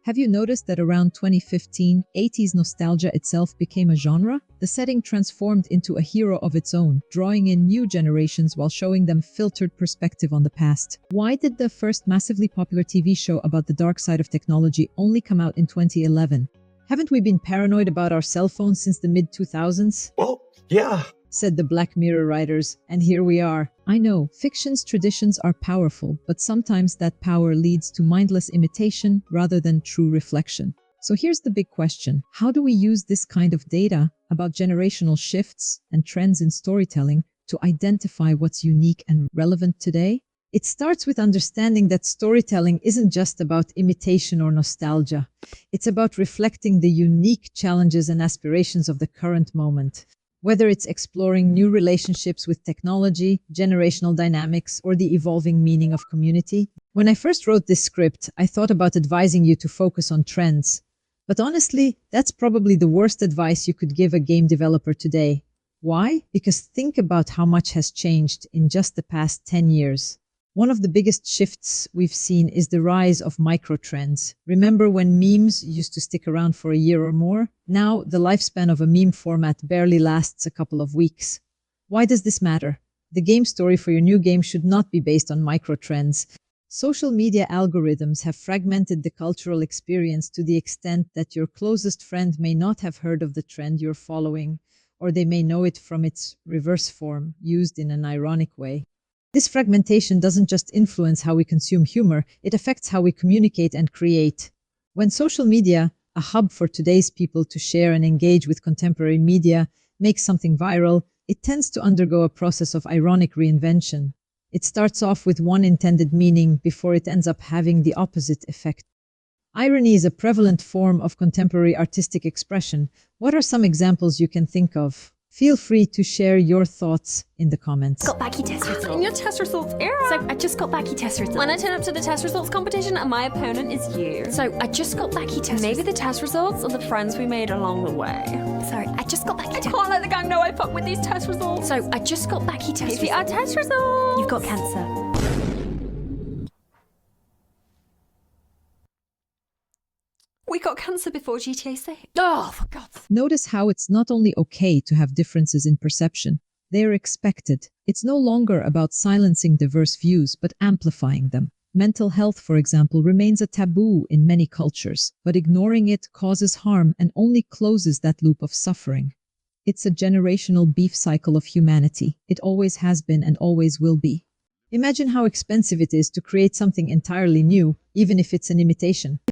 Have you noticed that around 2015, 80s nostalgia itself became a genre? The setting transformed into a hero of its own, drawing in new generations while showing them filtered perspective on the past. Why did the first massively popular TV show about the dark side of technology only come out in 2011? Haven't we been paranoid about our cell phones since the mid-2000s? Well, yeah. Said the Black Mirror writers, and here we are. I know, fiction's traditions are powerful, but sometimes that power leads to mindless imitation rather than true reflection. So here's the big question. How do we use this kind of data about generational shifts and trends in storytelling to identify what's unique and relevant today? It starts with understanding that storytelling isn't just about imitation or nostalgia. It's about reflecting the unique challenges and aspirations of the current moment. Whether it's exploring new relationships with technology, generational dynamics, or the evolving meaning of community. When I first wrote this script, I thought about advising you to focus on trends. But honestly, that's probably the worst advice you could give a game developer today. Why? Because think about how much has changed in just the past 10 years. One of the biggest shifts we've seen is the rise of microtrends. Remember when memes used to stick around for a year or more? Now, the lifespan of a meme format barely lasts a couple of weeks. Why does this matter? The game story for your new game should not be based on microtrends. Social media algorithms have fragmented the cultural experience to the extent that your closest friend may not have heard of the trend you're following, or they may know it from its reverse form, used in an ironic way. This fragmentation doesn't just influence how we consume humor, it affects how we communicate and create. When social media, a hub for today's people to share and engage with contemporary media, makes something viral, it tends to undergo a process of ironic reinvention. It starts off with one intended meaning before it ends up having the opposite effect. Irony is a prevalent form of contemporary artistic expression. What are some examples you can think of? Feel free to share your thoughts in the comments. Got backy test results. In your test results era. So I just got backy test results. When I turn up to the test results competition and my opponent is you. So I just got backy test Maybe the test results are the friends we made along the way. Sorry, I just got backy I test. can't let the gang know I fuck with these test results. So I just got backy test Maybe our results. test results. You've got cancer. We got cancer before GTA 6. Oh, for God's sake. Notice how it's not only okay to have differences in perception, they're expected. It's no longer about silencing diverse views, but amplifying them. Mental health, for example, remains a taboo in many cultures, but ignoring it causes harm and only closes that loop of suffering. It's a generational beef cycle of humanity. It always has been and always will be. Imagine how expensive it is to create something entirely new, even if it's an imitation.